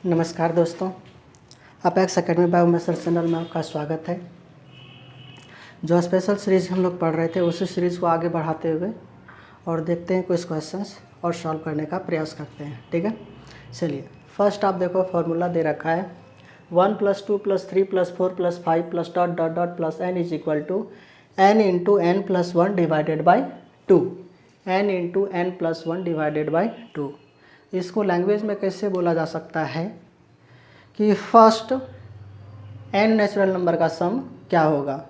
नमस्कार दोस्तों, apex academy बायोमेसर channel में आपका स्वागत है। जो स्पेशल सीरीज़ हम लोग पढ़ रहे थे उसी सीरीज़ को आगे बढ़ाते हुए और देखते हैं कुछ क्वेश्चंस और सॉल्व करने का प्रयास करते हैं। ठीक है, चलिए फर्स्ट आप देखो फॉर्मूला दे रखा है 1 + 2 + 3 + 4 + 5 + ... n is equal to n into n + 1 divided by 2। n into n + 1 divided by 2। इसको लैंग्वेज में कैसे बोला जा सकता है कि फर्स्ट n नेचुरल नंबर का सम क्या होगा।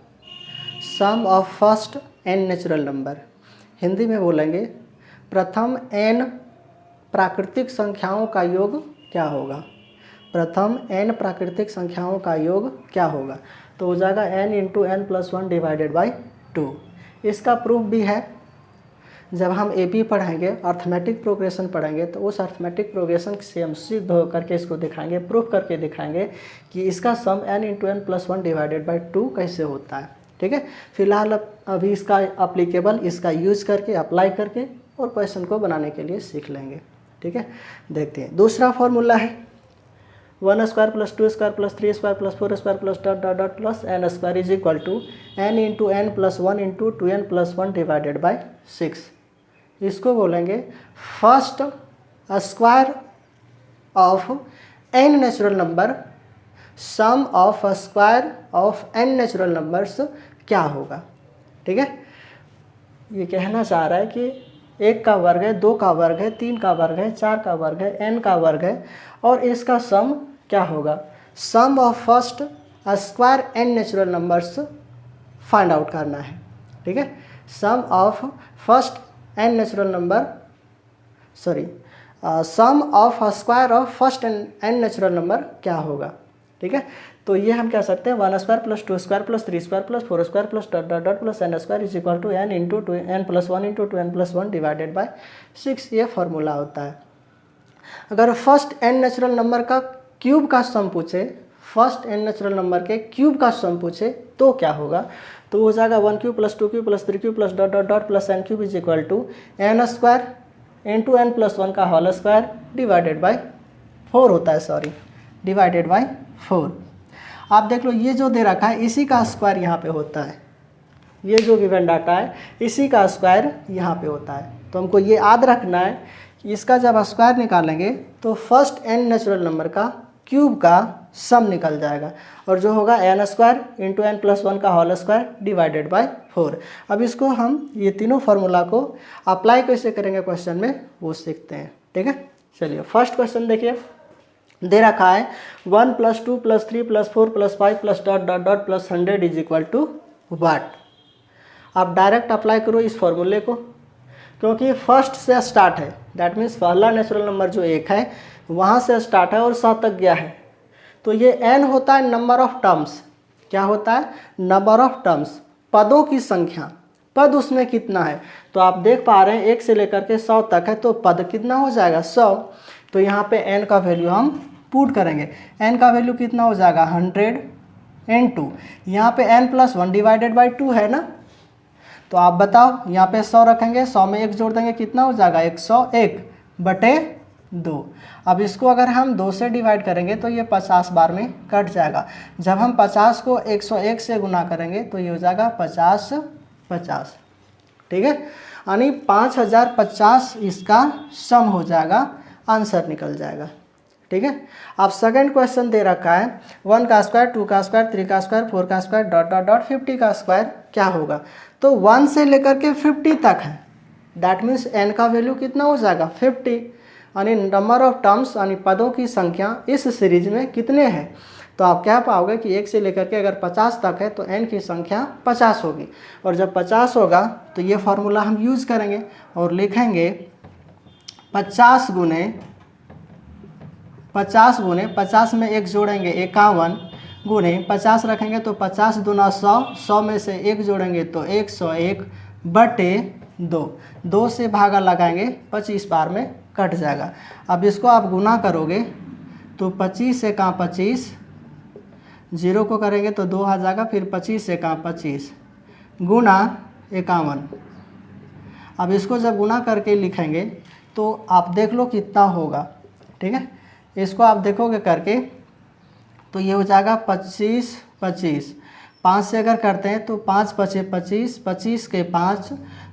Sum of first n natural number, Hindi में बोलेंगे प्रथम n प्राकृतिक संख्याओं का योग क्या होगा। प्रथम n प्राकृतिक संख्याओं का योग क्या होगा, तो हो जाएगा n into n + 1 divided by 2। इसका प्रूफ भी है, जब हम AP पढ़ेंगे अर्थमेटिक प्रोग्रेशन पढ़ेंगे तो उस अर्थमेटिक प्रोग्रेशन से हम सिद्ध हो करके इसको दिखाएंगे, प्रूफ करके दिखाएंगे कि इसका सम n into n + 1 divided by 2 कैसे होता है। ठीक है, फिलहाल अभी इसका अप्लीकेबल, इसका यूज करके अप्लाई करके और क्वेश्चन को बनाने के लिए सीख लेंगे। ठीक है, देखते हैं। दूसरा फॉर्मूला है 1² + 2² + 3² + 4² + ... n² is equal to n into n + 1 into 2n + 1 divided by 6। इसको बोलेंगे first square of n natural number, sum of square of n natural numbers क्या होगा। ठीक है, ये कहना चाह रहा है कि 1 का वर्ग है, 2 का वर्ग है, 3 का वर्ग है, 4 का वर्ग है, n का वर्ग है और इसका सम क्या होगा। Sum of first square n natural numbers find out करना है। ठीक है, sum of first n natural number, sum of square of first n natural number क्या होगा। ठीक है, तो ये हम कह सकते हैं 1² + 2² + 3² + 4² + ... n² is equal to n into n + 1 into 2n + 1 divided by 6। ये फॉर्मूला होता है। अगर फर्स्ट n नेचुरल नंबर का क्यूब का सम पूछे, फर्स्ट n नेचुरल नंबर के क्यूब का सम पूछे तो क्या होगा, तो हो जाएगा 1³ + 2³ + 3³ + ... n³ is equal to n² into n + 1 का होल स्क्वायर डिवाइडेड बाई 4 होता है, डिवाइडेड बाई 4। आप देख लो ये जो दे रखा है इसी का स्क्वायर यहाँ पे होता है, ये जो गिवन डाटा है इसी का स्क्वायर यहाँ पे होता है। तो हमको ये याद रखना है कि इसका जब स्क्वायर निकालेंगे तो फर्स्ट n नेचुरल नंबर का क्यूब का सम निकल जाएगा और जो होगा n² इंटू n + 1 का होल स्क्वायर डिवाइडेड बाई 4। अब इसको हम ये तीनों फार्मूला को अप्लाई कैसे करेंगे क्वेश्चन में वो सीखते हैं। ठीक है, चलिए फर्स्ट क्वेश्चन देखिए, दे रखा है 1 + 2 + 3 + 4 + 5 + ... +100 इज इक्वल टू व्हाट। आप डायरेक्ट अप्लाई करो इस फॉर्मूले को, क्योंकि फर्स्ट से स्टार्ट है, दैट मीन्स पहला नेचुरल नंबर जो 1 है वहाँ से स्टार्ट है और 100 तक गया है। तो ये n होता है नंबर ऑफ टर्म्स। क्या होता है, नंबर ऑफ टर्म्स, पदों की संख्या। पद उसमें कितना है, तो आप देख पा रहे हैं 1 से लेकर के 100 तक है, तो पद कितना हो जाएगा 100। तो यहाँ पे n का वैल्यू हम पुट करेंगे, n का वैल्यू कितना हो जाएगा 100 इंटू यहाँ पे n + 1 डिवाइडेड बाई 2 है ना। तो आप बताओ यहाँ पे 100 रखेंगे, 100 में 1 जोड़ देंगे, कितना हो जाएगा 101/2। अब इसको अगर हम 2 से डिवाइड करेंगे तो ये 50 बार में कट जाएगा। जब हम 50 को 101 से गुना करेंगे तो ये हो जाएगा 50/50। ठीक है, यानी 5050 इसका सम हो जाएगा, आंसर निकल जाएगा। ठीक है, अब सेकंड क्वेश्चन दे रखा है 1 का स्क्वायर, 2 का स्क्वायर, 3 का स्क्वायर, 4 का स्क्वायर ... 50 का स्क्वायर क्या होगा। तो 1 से लेकर के 50 तक है, दैट मीन्स n का वैल्यू कितना हो जाएगा 50, यानी नंबर ऑफ टर्म्स यानी पदों की संख्या इस सीरीज में कितने हैं। तो आप क्या पाओगे कि 1 से लेकर के अगर 50 तक है तो n की संख्या 50 होगी, और जब 50 होगा तो ये फार्मूला हम यूज करेंगे और लिखेंगे 50 गुने 50 में 1 जोड़ेंगे 51 गुने 50 रखेंगे तो 50 दूना 100, 100 में से 1 जोड़ेंगे तो 101/2। 2 से भागा लगाएंगे 25 बार में कट जाएगा। अब इसको आप गुना करोगे तो 25 से कहाँ 25, 0 को करेंगे तो 2 आ जाएगा, फिर 25 से कहाँ 25 गुना 51। अब इसको जब गुना करके लिखेंगे तो आप देख लो कितना होगा। ठीक है, इसको आप देखोगे करके तो ये हो जाएगा 25 25। 5 से अगर करते हैं तो 5 5 25, 25 के 5,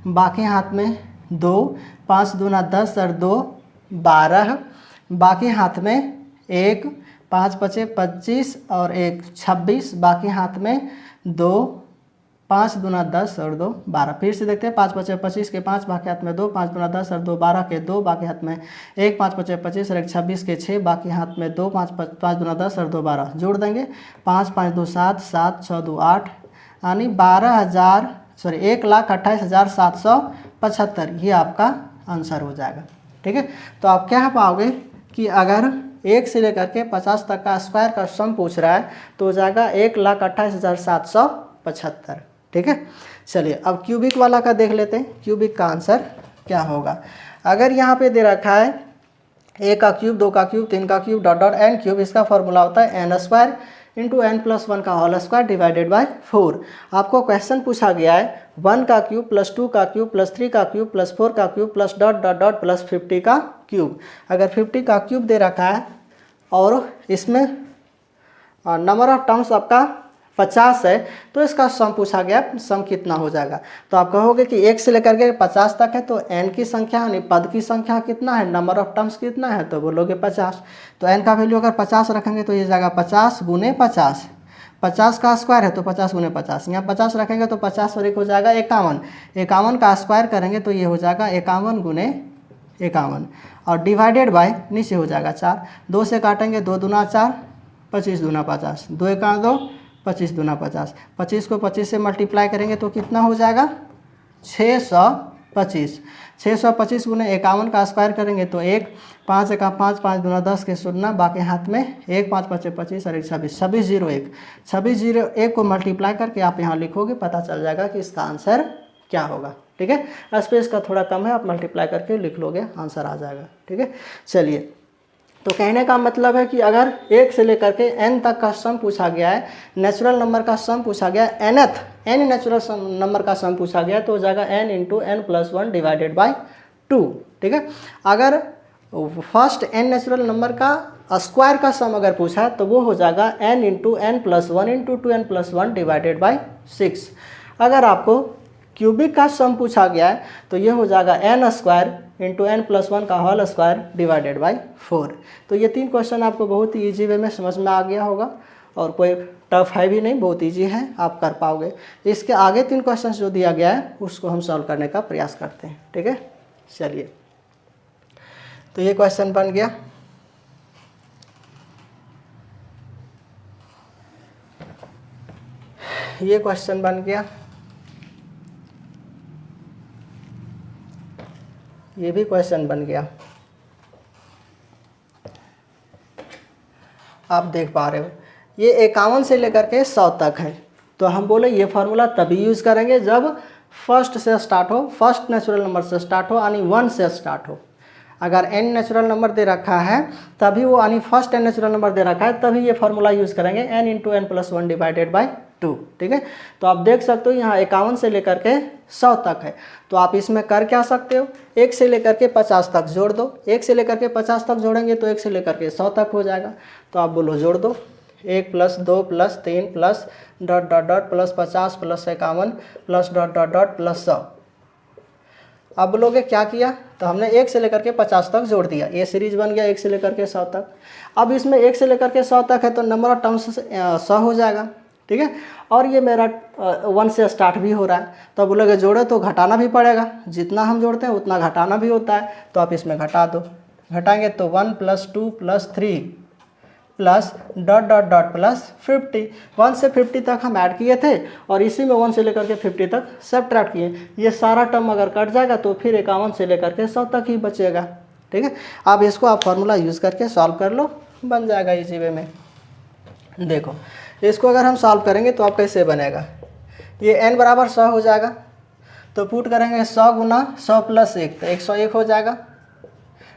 बाकी हाथ में 2, 5 दूना 10 और 2 12, बाकी हाथ में 1, 5 5 25 और 1 26, बाकी हाथ में 2, 5 दूना 10 और 2 12। फिर से देखते हैं 5 5 25 के 5, बाकी हाथ में 2, 5 दूना 10 और 2 12 के 2, बाकी हाथ में 1, 5 5 25 और 1 26 के 6, बाकी हाथ में 2, 5 दूना 10 और 2 12। जोड़ देंगे 5 5 2 7, 7 6 2 8, यानी 1,28,775। ये आपका आंसर हो जाएगा। ठीक है, तो आप क्या पाओगे कि अगर 1 से लेकर के 50 तक का स्क्वायर का सम पूछ रहा है तो हो जाएगा 1,28,775। ठीक है, चलिए अब क्यूबिक वाला का देख लेते हैं, क्यूबिक का आंसर क्या होगा। अगर यहाँ पे दे रखा है a का क्यूब, 2 का क्यूब, 3 का cube dot dot n cube, इसका फॉर्मूला होता है n स्क्वायर इंटू n+1 का होल स्क्वायर डिवाइडेड बाय 4। आपको क्वेश्चन पूछा गया है 1 का क्यूब प्लस 2 का क्यूब प्लस 3 का क्यूब प्लस 4 का cube plus dot dot dot plus 50 का क्यूब। अगर 50 का क्यूब दे रखा है और इसमें नंबर ऑफ टर्म्स आपका 50 है तो इसका सम पूछा गया, सम कितना हो जाएगा। तो आप कहोगे कि 1 से लेकर के 50 तक है तो n की संख्या यानी पद की संख्या कितना है, नंबर ऑफ टर्म्स कितना है, तो बोलोगे 50। तो n का वैल्यू अगर 50 रखेंगे तो ये जाएगा 50 गुने 50, 50 का स्क्वायर है तो 50 गुने 50, यहाँ 50 रखेंगे तो 50 और 1 हो जाएगा 51, 51 का स्क्वायर करेंगे तो ये हो जाएगा 51 गुने 51 और डिवाइडेड बाय नीचे हो जाएगा 4, 2 से काटेंगे 2 दूना 4, 25 दूना 50, 2 एका 2, 25 दूना 50, 25 को 25 से मल्टीप्लाई करेंगे तो कितना हो जाएगा 625, 625 गुने 51 का स्क्वायर करेंगे तो 1, 5 एका 5, 5 दूना 10 के 0, बाकी हाथ में 1, 5 5 25 और 1 26, 2601, 2601 को मल्टीप्लाई करके आप यहाँ लिखोगे, पता चल जाएगा कि इसका आंसर क्या होगा। ठीक है, स्पेस का थोड़ा कम है, आप मल्टीप्लाई करके लिख लोगे, आंसर आ जाएगा। ठीक है, चलिए तो कहने का मतलब है कि अगर 1 से लेकर के n तक का सम पूछा गया है, नेचुरल नंबर का सम पूछा गया है, n नेचुरल नंबर का सम पूछा गया है तो हो जाएगा n into n+1 divided by 2। ठीक है, अगर फर्स्ट n नेचुरल नंबर का स्क्वायर का सम अगर पूछा है तो वो हो जाएगा n into n+1 into 2n+1 divided by 6। अगर आपको क्यूबिक का सम पूछा गया है तो ये हो जाएगा n स्क्वायर इंटू n+1 का होल स्क्वायर डिवाइडेड बाय 4। तो ये 3 क्वेश्चन आपको बहुत ही ईजी वे में समझ में आ गया होगा और कोई टफ है भी नहीं, बहुत ईजी है, आप कर पाओगे। इसके आगे 3 क्वेश्चन जो दिया गया है उसको हम सॉल्व करने का प्रयास करते हैं। ठीक है, चलिए तो ये क्वेश्चन बन गया। ये क्वेश्चन बन गया, ये भी क्वेश्चन बन गया। आप देख पा रहे हो ये 51 से लेकर के 100 तक है, तो हम बोले ये फार्मूला तभी यूज़ करेंगे जब फर्स्ट से स्टार्ट हो, फर्स्ट नेचुरल नंबर से स्टार्ट हो, यानी 1 से स्टार्ट हो। अगर n नेचुरल नंबर दे रखा है तभी वो, यानी फर्स्ट n नेचुरल नंबर दे रखा है तभी ये फार्मूला यूज़ करेंगे n into n+1 divided by 2। ठीक है, तो आप देख सकते हो यहाँ 51 से लेकर के 100 तक है, तो आप इसमें कर क्या सकते हो, 1 से लेकर के 50 तक जोड़ दो। 1 से लेकर के 50 तक जोड़ेंगे तो 1 से लेकर के 100 तक हो जाएगा। तो आप बोलो जोड़ दो, 1 plus 2 plus 3 plus dot dot dot plus 50 plus 51 plus dot dot dot plus 100। अब बोलोगे क्या किया, तो हमने 1 से लेकर के 50 तक जोड़ दिया, ये सीरीज बन गया 1 से लेकर के 100 तक। अब इसमें 1 से लेकर के 100 तक है तो नंबर ऑफ टर्म्स 100 हो जाएगा। ठीक है, और ये मेरा 1 से स्टार्ट भी हो रहा है, तो बोलोगे जोड़े तो घटाना भी पड़ेगा, जितना हम जोड़ते हैं उतना घटाना भी होता है, तो आप इसमें घटा दो। घटाएंगे तो 1 plus 2 plus 3 plus dot dot dot plus 50। 1 से 50 तक हम ऐड किए थे और इसी में 1 से लेकर के 50 तक सब्ट्रैक्ट किए। ये सारा टर्म अगर कट जाएगा तो फिर 51 से लेकर के 100 तक ही बचेगा। ठीक है, अब इसको आप फार्मूला यूज़ करके सॉल्व कर लो, बन जाएगा इजी वे में। देखो इसको अगर हम सॉल्व करेंगे तो आप कैसे बनेगा, ये n बराबर 100 हो जाएगा, तो पुट करेंगे 100 गुना 100 प्लस 1 तो 101 हो जाएगा,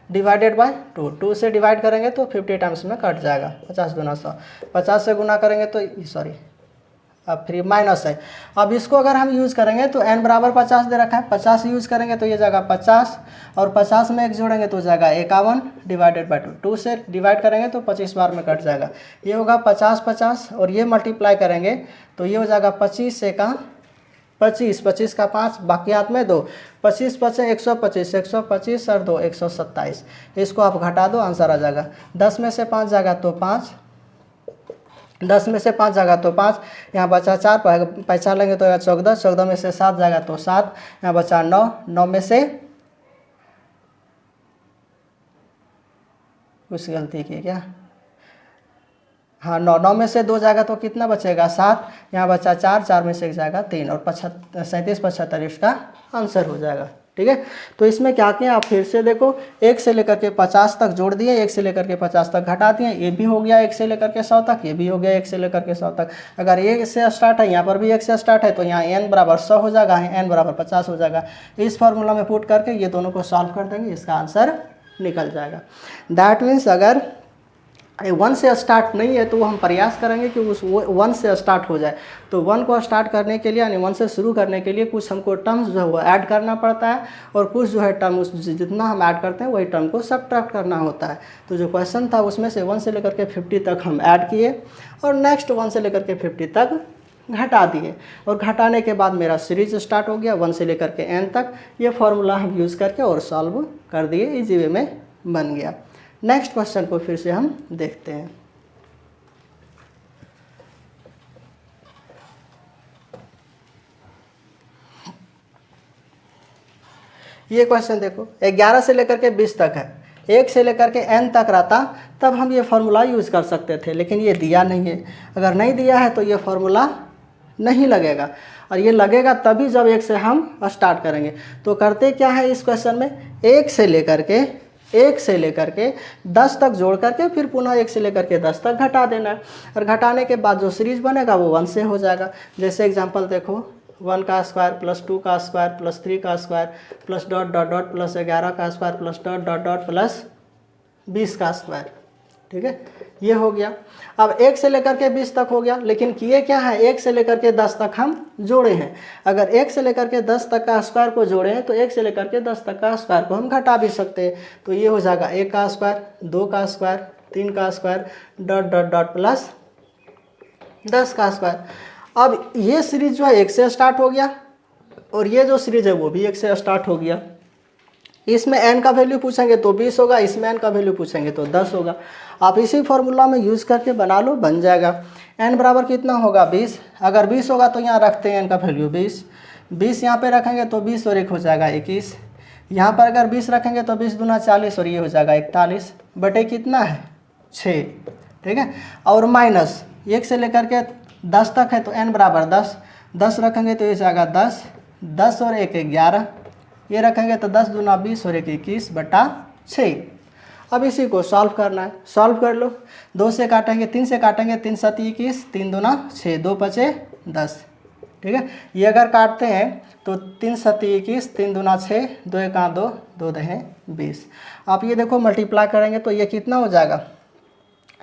डिवाइडेड बाय 2। 2 से डिवाइड करेंगे तो 50 टाइम्स में कट जाएगा, 50 गुना 100। 50 से गुना करेंगे तो अब फिर माइनस है। अब इसको अगर हम यूज़ करेंगे तो n बराबर 50 दे रखा है, 50 यूज़ करेंगे तो ये जाएगा 50 और 50 में 1 जोड़ेंगे तो जाएगा 51 डिवाइडेड बाई 2 से डिवाइड करेंगे तो 25 बार में कट जाएगा। ये होगा 50 50 और ये मल्टीप्लाई करेंगे तो ये हो जाएगा 25 से का 25, 25 का 5 बाकी हाथ में 2, 25 5 125, 125 और 2 127। इसको आप घटा दो आंसर आ जाएगा। 10 में से 5 जाएगा तो 5, 10 में से 5 जाएगा तो 5, यहाँ बचा 4 पैसा लेंगे तो 14, 14 में से 7 जाएगा तो 7, यहाँ बचा 9, 9 में से कुछ गलती की क्या, हाँ 9, 9 में से 2 जाएगा तो कितना बचेगा 7, यहाँ बचा 4, 4 में से 1 जाएगा 3 और 37 75 इसका आंसर हो जाएगा। ठीक है, तो इसमें क्या किया आप फिर से देखो, 1 से लेकर के 50 तक जोड़ दिए, 1 से लेकर के 50 तक घटा दिए, ये भी हो गया 1 से लेकर के 100 तक, ये भी हो गया 1 से लेकर के 100 तक। अगर 1 से स्टार्ट है यहाँ पर भी 1 से स्टार्ट है तो यहाँ n बराबर 100 हो जाएगा, n बराबर 50 हो जाएगा। इस फार्मूला में पुट करके ये दोनों को सॉल्व कर देंगे, इसका आंसर निकल जाएगा। दैट मीन्स अगर 1 से स्टार्ट नहीं है तो हम प्रयास करेंगे कि उस 1 से स्टार्ट हो जाए। तो 1 को स्टार्ट करने के लिए यानी 1 से शुरू करने के लिए कुछ हमको टर्म्स जो है वो ऐड करना पड़ता है और कुछ जो है टर्म जितना हम ऐड करते हैं वही टर्म को सब्ट्रैक्ट करना होता है। तो जो क्वेश्चन था उसमें से 1 से लेकर के 50 तक हम ऐड किए और नेक्स्ट 1 से लेकर के 50 तक घटा दिए और घटाने के बाद मेरा सीरीज स्टार्ट हो गया 1 से लेकर के n तक। ये फार्मूला हम यूज़ करके और सॉल्व कर दिए, इजी वे में बन गया। नेक्स्ट क्वेश्चन को फिर से हम देखते हैं। ये क्वेश्चन देखो 11 से लेकर के 20 तक है, 1 से लेकर के n तक रहता तब हम ये फार्मूला यूज़ कर सकते थे, लेकिन ये दिया नहीं है। अगर नहीं दिया है तो ये फार्मूला नहीं लगेगा और ये लगेगा तभी जब 1 से हम स्टार्ट करेंगे। तो करते क्या है इस क्वेश्चन में, 1 से लेकर के 10 तक जोड़ करके फिर पुनः 1 से लेकर के 10 तक घटा देना है और घटाने के बाद जो सीरीज बनेगा वो 1 से हो जाएगा। जैसे एग्जांपल देखो, 1 का स्क्वायर प्लस 2 का स्क्वायर प्लस 3 का square plus dot dot dot plus 11 का square plus dot dot dot plus 20 का स्क्वायर। ठीक है, ये हो गया। अब 1 से लेकर के 20 तक हो गया, लेकिन किए क्या है, 1 से लेकर के 10 तक हम जोड़े हैं। अगर 1 से लेकर के 10 तक का स्क्वायर को जोड़े हैं तो 1 से लेकर के 10 तक का स्क्वायर को हम घटा भी सकते हैं। तो ये हो जाएगा 1 का स्क्वायर, 2 का स्क्वायर, 3 का square dot dot dot plus 10 का स्क्वायर। अब ये सीरीज जो है 1 से स्टार्ट हो गया और ये जो सीरीज है वो भी 1 से स्टार्ट हो गया। इसमें n का वैल्यू पूछेंगे तो 20 होगा, इसमें n का वैल्यू पूछेंगे तो 10 होगा। आप इसी फार्मूला में यूज़ करके बना लो, बन जाएगा। n बराबर कितना होगा 20, अगर 20 होगा तो यहाँ रखते हैं n का वैल्यू 20, 20 यहाँ पे रखेंगे तो 20 और 1 हो जाएगा 21। यहाँ पर अगर 20 रखेंगे तो 20 दूना 40 और ये हो जाएगा 41 बटे कितना है 6। ठीक है, और माइनस 1 से लेकर के 10 तक है तो n बराबर 10, 10 रखेंगे तो ये जाएगा 10, 10 और 1 11, ये रखेंगे तो 10 दूना 20 और 1 21 बटा 6। अब इसी को सॉल्व करना है, सॉल्व कर लो। 2 से काटेंगे, 3 से काटेंगे, 3 7 21, 3 दूना 6, 2 5 10। ठीक है, ये अगर काटते हैं तो 3 7 21, 3 दूना 6, 2 1 2, 2 2 20। आप ये देखो मल्टीप्लाई करेंगे तो ये कितना हो जाएगा,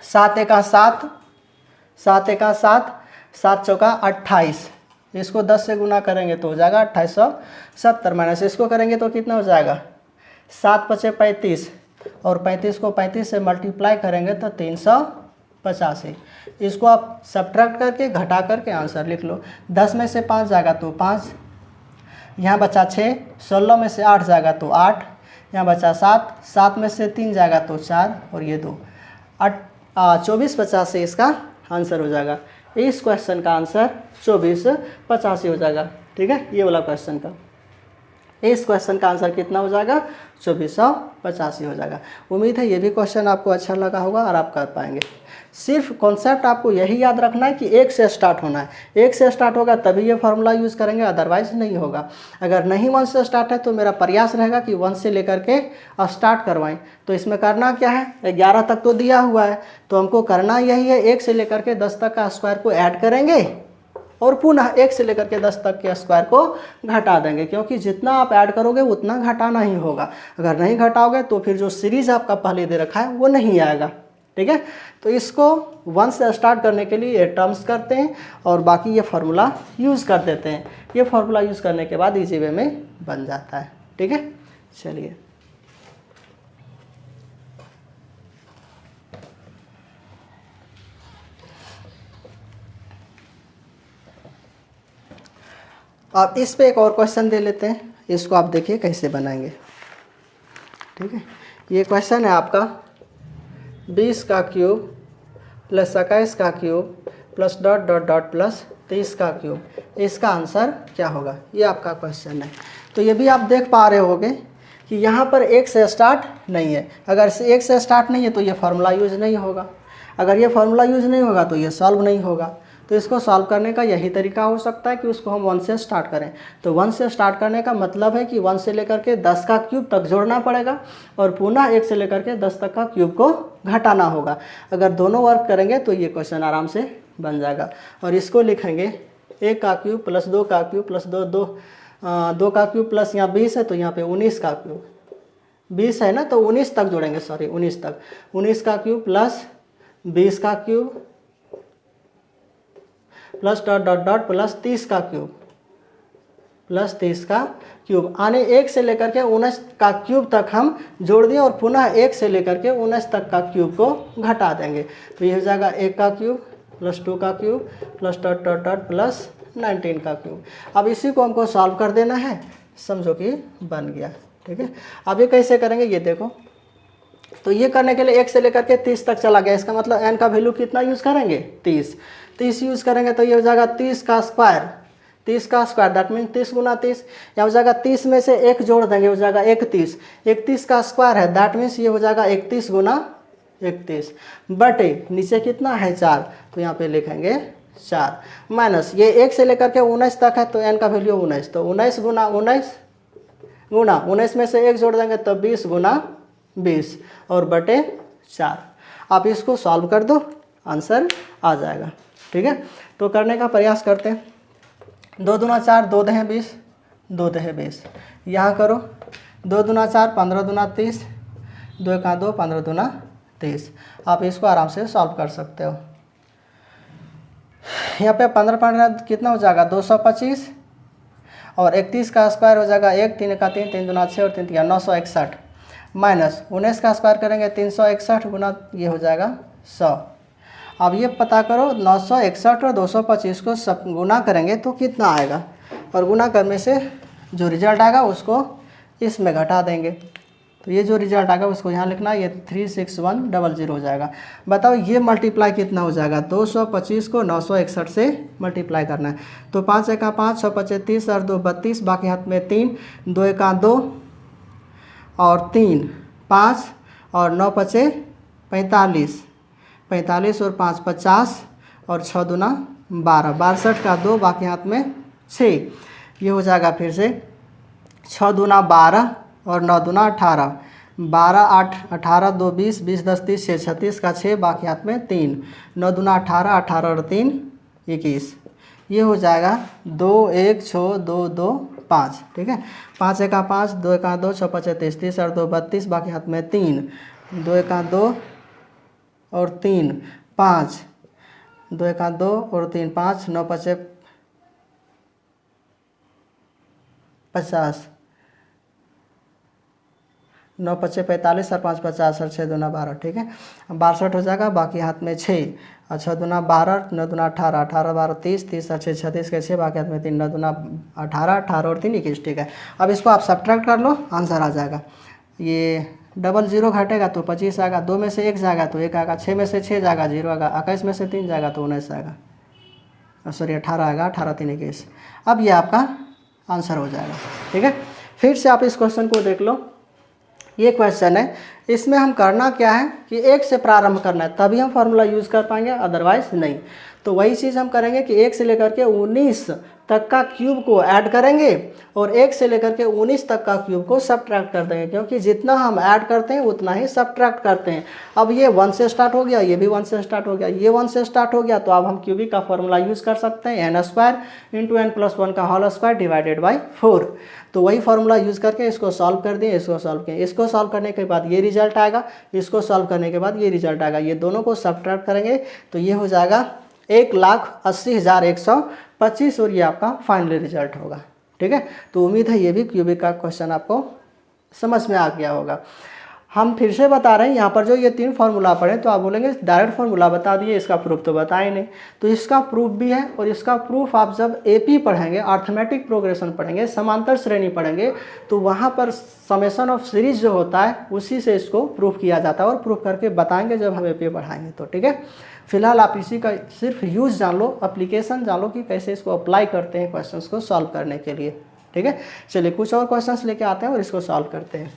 7 1 7, 7 1 7, 7 चौका 28। इसको 10 से गुना करेंगे तो हो जाएगा 2870, माइनस इसको करेंगे तो कितना हो जाएगा 7 5 35 और 35 को 35 से मल्टीप्लाई करेंगे तो 385। इसको आप सब्ट्रैक्ट करके घटा करके आंसर लिख लो। 10 में से 5 जाएगा तो 5, यहाँ बचा 6, 16 में से 8 जाएगा तो 8, यहाँ बचा 7, 7 में से 3 जाएगा तो 4 और ये 2, 2485 इसका आंसर हो जाएगा। इस क्वेश्चन का आंसर 2485 हो जाएगा। ठीक है, ये वाला क्वेश्चन का, इस क्वेश्चन का आंसर कितना हो जाएगा 2485 हो जाएगा। उम्मीद है ये भी क्वेश्चन आपको अच्छा लगा होगा और आप कर पाएंगे। सिर्फ कॉन्सेप्ट आपको यही याद रखना है कि 1 से स्टार्ट होना है, 1 से स्टार्ट होगा तभी ये फार्मूला यूज़ करेंगे, अदरवाइज नहीं होगा। अगर नहीं 1 से स्टार्ट है तो मेरा प्रयास रहेगा कि 1 से लेकर के स्टार्ट करवाएं। तो इसमें करना क्या है, 11 तक तो दिया हुआ है तो हमको करना यही है, 1 से लेकर के 10 तक का स्क्वायर को ऐड करेंगे और पुनः 1 से लेकर के 10 तक के स्क्वायर को घटा देंगे, क्योंकि जितना आप ऐड करोगे उतना घटाना ही होगा। अगर नहीं घटाओगे तो फिर जो सीरीज आपका पहले दे रखा है वो नहीं आएगा। ठीक है। तो इसको 1 से स्टार्ट करने के लिए ये टर्म्स करते हैं और बाकी ये फार्मूला यूज़ कर देते हैं। ये फार्मूला यूज़ करने के बाद इजी वे में बन जाता है, ठीक है। चलिए अब इस पे एक और क्वेश्चन दे लेते हैं, इसको आप देखिए कैसे बनाएंगे, ठीक है। ये क्वेश्चन है आपका 20 का क्यूब प्लस 21 का cube plus dot dot dot plus 30 का क्यूब, इसका आंसर क्या होगा, ये आपका क्वेश्चन है। तो ये भी आप देख पा रहे होंगे कि यहाँ पर 1 से स्टार्ट नहीं है। अगर 1 से स्टार्ट नहीं है तो ये फार्मूला यूज़ नहीं होगा, अगर ये फार्मूला यूज़ नहीं होगा तो ये सॉल्व नहीं होगा। तो इसको सॉल्व करने का यही तरीका हो सकता है कि उसको हम 1 से स्टार्ट करें। तो 1 से स्टार्ट करने का मतलब है कि 1 से लेकर के 10 का क्यूब तक जोड़ना पड़ेगा और पुनः 1 से लेकर के 10 तक का क्यूब को घटाना होगा। अगर दोनों वर्क करेंगे तो ये क्वेश्चन आराम से बन जाएगा। और इसको लिखेंगे 1 का क्यूब प्लस 2 का क्यूब प्लस 2 का क्यूब प्लस यहाँ 20 है तो यहाँ पे 19 का क्यूब, 20 है ना तो 19 तक जोड़ेंगे, सॉरी 19 तक, 19 का क्यूब प्लस 20 का cube plus dot dot dot plus 30 का क्यूब प्लस 30 का क्यूब। आने 1 से लेकर के 19 का क्यूब तक हम जोड़ दिए और पुनः 1 से लेकर के 19 तक का क्यूब को घटा देंगे। तो ये हो जाएगा 1 का क्यूब प्लस 2 का cube plus dot dot dot plus 19 का क्यूब। अब इसी को हमको सॉल्व कर देना है, समझो कि बन गया, ठीक है। अब ये कैसे करेंगे ये देखो। तो ये करने के लिए 1 से लेकर के 30 तक चला गया, इसका मतलब n का वैल्यू कितना यूज़ करेंगे, 30 यूज़ करेंगे तो ये हो जाएगा 30 का स्क्वायर, 30 का स्क्वायर दैट मीन 30 गुना 30। या हो जाएगा 30 में से 1 जोड़ देंगे, हो जाएगा 31, 31 का स्क्वायर है दैट मीन्स ये हो जाएगा 31 गुना 31 बटे नीचे कितना है 4, तो यहाँ पे लिखेंगे 4 माइनस ये 1 से लेकर के 19 तक है तो n का वैल्यू 19, तो 19 गुना 19 में से 1 जोड़ देंगे तो 20 गुना 20 और बटे 4। आप इसको सॉल्व कर दो, आंसर आ जाएगा, ठीक है। तो करने का प्रयास करते हैं। 2 दूना 4, 2 दहे 20, 2 दहे 20, यहाँ करो 2 दूना 4, 15 दूना 30, 2 का 2, 15 दूना 30। आप इसको आराम से सॉल्व कर सकते हो। यहाँ पे 15 कितना हो जाएगा 225 और 31 का स्क्वायर हो जाएगा 1, 3 का 3, 3 दूना 6 और 3 3 961 माइनस 19 का स्क्वायर करेंगे 361 गुना ये हो जाएगा 100। अब ये पता करो 961 और 225 को सब गुना करेंगे तो कितना आएगा, और गुना करने से जो रिजल्ट आएगा उसको इसमें घटा देंगे। तो ये जो रिजल्ट आएगा उसको यहाँ लिखना, ये 36100 हो जाएगा। बताओ ये मल्टीप्लाई कितना हो जाएगा, 225 को 961 से मल्टीप्लाई करना है। तो 5 1 5, 6 5 30 और 2 32, बाकी हाथ में 3, 2 1 2 और 3 5 और 9 5 45, 45 और 5 50 और 6 दूना 12, 62 का 2, बाकी हाथ में 6। ये हो जाएगा फिर से 6 दूना 12 और 9 दूना 18, 12 8 18 2 20, 20 10 30 6 36 का 6, बाकी हाथ में 3, 9 दूना 18, 18 और 3 21। ये हो जाएगा 2 1 6 2 2 5, ठीक है। 5 1 5, 2 1 2, 6 5 30 30 और 2 32, बाकी हाथ में 3, 2 1 2 और 3 5, 2 1 2 और 3 5, 9 5 50, 9 5 45 और 5 50 और 6 दूना 12, ठीक है। 62 हो जाएगा, बाकी हाथ में 6 और 6 दूना 12, 9 दूना 18, 18 12 30, 30 और 6 36 के 6, बाकी हाथ में 3, 9 दूना 18, 18 और 3 21, ठीक है। अब इसको आप सब्ट्रैक्ट कर लो, आंसर आ जाएगा। ये 00 घटेगा तो 25 आएगा, 2 में से 1 जाएगा तो 1 आएगा, 6 में से 6 जाएगा 0 आएगा, 21 में से 3 जाएगा तो 19 आएगा, सॉरी 18 आएगा, 18 3 21। अब ये आपका आंसर हो जाएगा, ठीक है। फिर से आप इस क्वेश्चन को देख लो। ये क्वेश्चन है, इसमें हम करना क्या है कि 1 से प्रारंभ करना है, तभी हम फार्मूला यूज़ कर पाएंगे, अदरवाइज नहीं। तो वही चीज़ हम करेंगे कि 1 से लेकर के 19 तक का क्यूब को ऐड करेंगे और 1 से लेकर के 19 तक का क्यूब को सब्ट्रैक्ट कर देंगे, क्योंकि जितना हम ऐड करते हैं उतना ही सब्ट्रैक्ट करते हैं। अब ये 1 से स्टार्ट हो गया, ये भी 1 से स्टार्ट हो गया, ये 1 से स्टार्ट हो गया, तो अब हम क्यूबिक का फॉर्मूला यूज़ कर सकते हैं, n² इंटू n+1 का होल स्क्वायर डिवाइडेड बाई 4। तो वही फार्मूला यूज़ करके इसको सॉल्व कर दिए, इसको सॉल्व किए। इसको सॉल्व करने के बाद ये रिजल्ट आएगा, इसको सॉल्व करने के बाद ये रिजल्ट आएगा। ये दोनों को सब्ट्रैक्ट करेंगे तो ये हो जाएगा 1,80,125 और ये आपका फाइनल रिजल्ट होगा। ठीक है, तो उम्मीद है ये भी क्यूबिक का क्वेश्चन आपको समझ में आ गया होगा। हम फिर से बता रहे हैं, यहाँ पर जो ये 3 फार्मूला पढ़े तो आप बोलेंगे डायरेक्ट फार्मूला बता दिए, इसका प्रूफ तो बताए नहीं। तो इसका प्रूफ भी है, और इसका प्रूफ आप जब एपी पढ़ेंगे, अर्थमेटिक प्रोग्रेशन पढ़ेंगे, समांतर श्रेणी पढ़ेंगे, तो वहाँ पर समेशन ऑफ सीरीज जो होता है उसी से इसको प्रूफ किया जाता है, और प्रूफ करके बताएंगे जब हम एपी पढ़ाएंगे तो। ठीक है, फिलहाल आप इसी का सिर्फ यूज़ जान लो, एप्लीकेशन जान लो कि कैसे इसको अप्लाई करते हैं क्वेश्चन को सॉल्व करने के लिए। ठीक है, चलिए कुछ और क्वेश्चन लेके आते हैं और इसको सॉल्व करते हैं।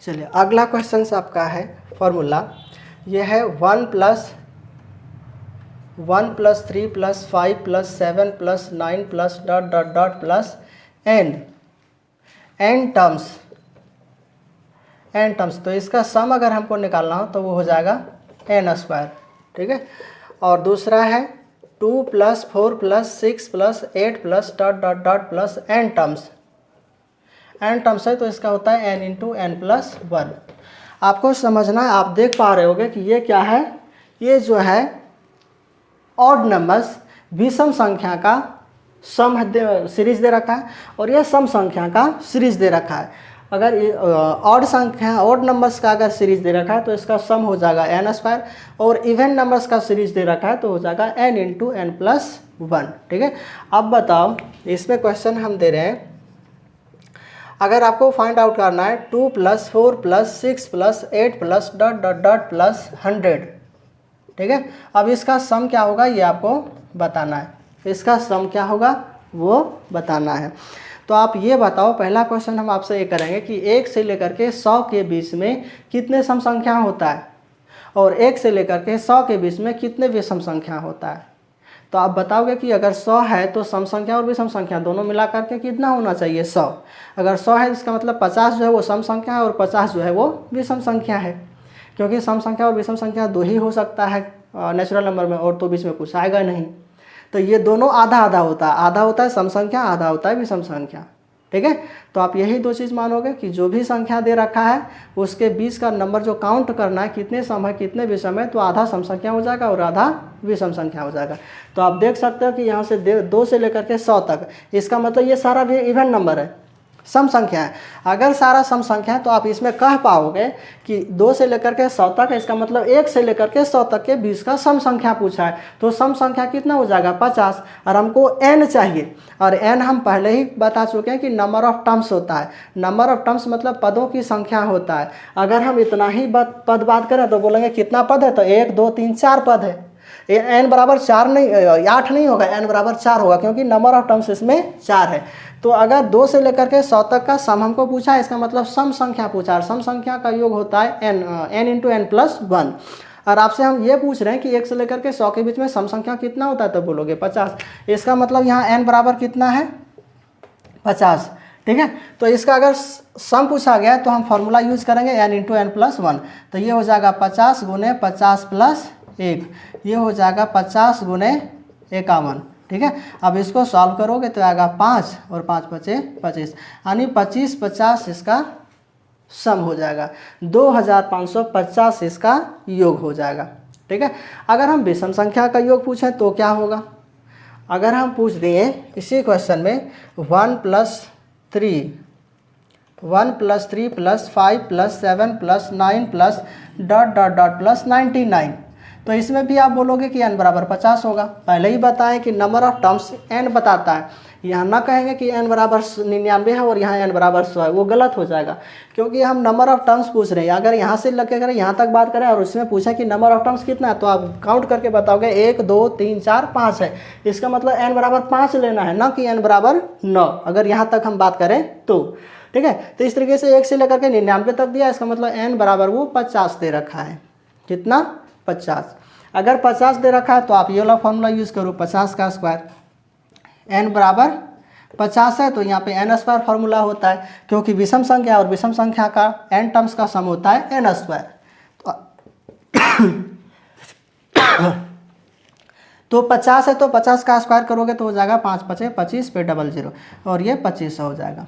चलिए अगला क्वेश्चन आपका है फॉर्मूला, ये है 1 + 1 + 3 + 5 + 7 + 9 + ... प्लस n टर्म्स। तो इसका सम अगर हमको निकालना हो तो वो हो जाएगा n²। ठीक है, और दूसरा है 2 + 4 + 6 + 8 + ... प्लस n टर्म्स है, तो इसका होता है n × n+1। आपको समझना है, आप देख पा रहे होगे कि ये क्या है, ये जो है ऑड नंबर्स विषम संख्या का सम सीरीज दे रखा है, और ये सम संख्या का सीरीज दे रखा है। अगर ऑड संख्या, ऑड नंबर्स का अगर सीरीज दे रखा है तो इसका सम हो जाएगा n², और इवन नंबर्स का सीरीज दे रखा है तो हो जाएगा n × n+1। ठीक है, अब बताओ, इसमें क्वेश्चन हम दे रहे हैं, अगर आपको फाइंड आउट करना है 2 + 4 + 6 + 8 + ... प्लस 100। ठीक है, अब इसका सम क्या होगा ये आपको बताना है, इसका सम क्या होगा वो बताना है। तो आप ये बताओ, पहला क्वेश्चन हम आपसे ये करेंगे कि 1 से लेकर के 100 के बीच में कितने सम संख्या होता है, और 1 से लेकर के 100 के बीच में कितने विषम संख्या होता है। तो आप बताओगे कि अगर 100 है तो सम संख्या और विषम संख्या दोनों मिला करके कितना होना चाहिए 100। अगर 100 है इसका मतलब 50 जो है वो सम संख्या है और 50 जो है वो विषम संख्या है, क्योंकि सम संख्या और विषम संख्या दो ही हो सकता है नेचुरल नंबर में, और तो बीच में कुछ आएगा नहीं। तो ये दोनों आधा आधा होता है, आधा होता है सम संख्या, आधा होता है विषम संख्या। ठीक है, तो आप यही 2 चीज़ मानोगे कि जो भी संख्या दे रखा है उसके बीच का नंबर जो काउंट करना है कितने सम है कितने विषम है, तो आधा सम संख्या हो जाएगा और आधा विषम संख्या हो जाएगा। तो आप देख सकते हो कि यहाँ से 2 से लेकर के 100 तक, इसका मतलब ये सारा भी इवन नंबर है, सम संख्या है। अगर सारा सम संख्या है तो आप इसमें कह पाओगे कि 2 से लेकर के 100 तक, इसका मतलब 1 से लेकर के 100 तक के बीच का सम संख्या पूछा है, तो सम संख्या कितना हो जाएगा 50, और हमको n चाहिए, और n हम पहले ही बता चुके हैं कि नंबर ऑफ टर्म्स होता है। नंबर ऑफ टर्म्स मतलब पदों की संख्या होता है। अगर हम इतना ही पद बात करें तो बोलेंगे कितना पद है, तो 1 2 3 4 पद है। n बराबर 4 नहीं 8 नहीं होगा, n बराबर 4 होगा, क्योंकि नंबर ऑफ टर्म्स इसमें 4 है। तो अगर 2 से लेकर के 100 तक का सम हमको पूछा है, इसका मतलब सम संख्या पूछा है। सम संख्या का योग होता है n × n+1। और आपसे हम ये पूछ रहे हैं कि 1 से लेकर के 100 के बीच में सम संख्या कितना होता है, तो बोलोगे 50। इसका मतलब यहाँ n बराबर कितना है 50। ठीक है, तो इसका अगर सम पूछा गया है तो हम फॉर्मूला यूज करेंगे n × n+1। तो ये हो जाएगा 50 × 50 + 1, ये हो जाएगा 50 × 51। ठीक है, अब इसको सॉल्व करोगे तो आएगा 5 और 5 बचे 25, यानी 25 50 इसका सम हो जाएगा, 2550 इसका योग हो जाएगा। ठीक है, अगर हम विषम संख्या का योग पूछें तो क्या होगा, अगर हम पूछ दिए इसी क्वेश्चन में 1 + 3 + 5 + 7 + 9 + ... प्लस 99, तो इसमें भी आप बोलोगे कि n बराबर 50 होगा। पहले ही बताएं कि नंबर ऑफ टर्म्स n बताता है, यहाँ ना कहेंगे कि n बराबर 99 है और यहाँ n बराबर 100 है, वो गलत हो जाएगा, क्योंकि हम नंबर ऑफ टर्म्स पूछ रहे हैं। अगर यहाँ से लगे करें यहाँ तक बात करें और उसमें पूछें कि नंबर ऑफ टर्म्स कितना है, तो आप काउंट करके बताओगे 1 2 3 4 5 है, इसका मतलब n बराबर 5 लेना है, ना कि n बराबर 9, अगर यहाँ तक हम बात करें तो। ठीक है, तो इस तरीके से 1 से लेकर के 99 तक दिया, इसका मतलब n बराबर वो 50 दे रखा है। कितना 50। अगर 50 दे रखा है तो आप ये वाला फॉर्मूला यूज़ करो, 50 का स्क्वायर, n बराबर 50 है तो यहाँ पे n² फार्मूला होता है, क्योंकि विषम संख्या और विषम संख्या का n टर्म्स का सम होता है n²। तो 50 है तो 50 का स्क्वायर करोगे तो हो जाएगा 5 5 25 पे 00 और ये 25 हो जाएगा।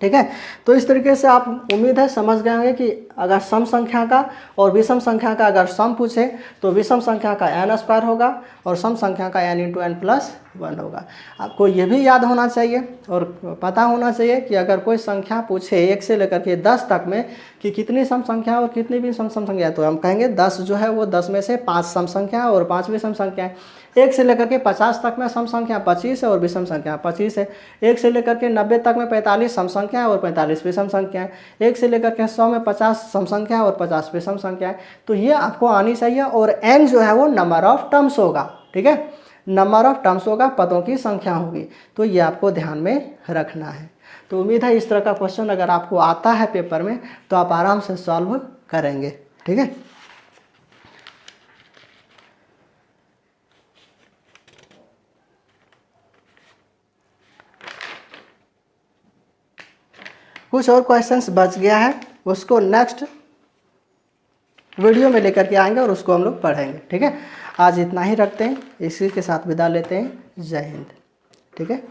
ठीक है, तो इस तरीके से आप उम्मीद है समझ गए होंगे कि अगर सम संख्या का और विषम संख्या का अगर सम पूछे तो विषम संख्या का n स्क्वायर होगा और सम संख्या का n इंटू n प्लस 1 होगा। आपको ये भी याद होना चाहिए और पता होना चाहिए कि अगर कोई संख्या पूछे 1 से लेकर के 10 तक में कि कितनी सम संख्या और कितनी विषम संख्या है, तो हम कहेंगे 10 जो है वो 10 में से 5 सम संख्या और 5 विषम संख्या है। 1 से लेकर के 50 तक में सम संख्या 25 है और विषम संख्या 25 है। 1 से लेकर के 90 तक में 45 सम संख्या और 45 विषम संख्या है। 1 से लेकर के 100 में 50 सम संख्या और 50 विषम संख्या है। तो ये आपको आनी चाहिए और n जो है वो नंबर ऑफ टर्म्स होगा। ठीक है, नंबर ऑफ टर्म्स होगा, पदों की संख्या होगी। तो ये आपको ध्यान में रखना है। तो उम्मीद है इस तरह का क्वेश्चन अगर आपको आता है पेपर में तो आप आराम से सॉल्व करेंगे। ठीक है, कुछ और क्वेश्चंस बच गया है, उसको नेक्स्ट वीडियो में लेकर के आएंगे और उसको हम लोग पढ़ेंगे। ठीक है, आज इतना ही रखते हैं, इसी के साथ विदा लेते हैं। जय हिंद। ठीक है।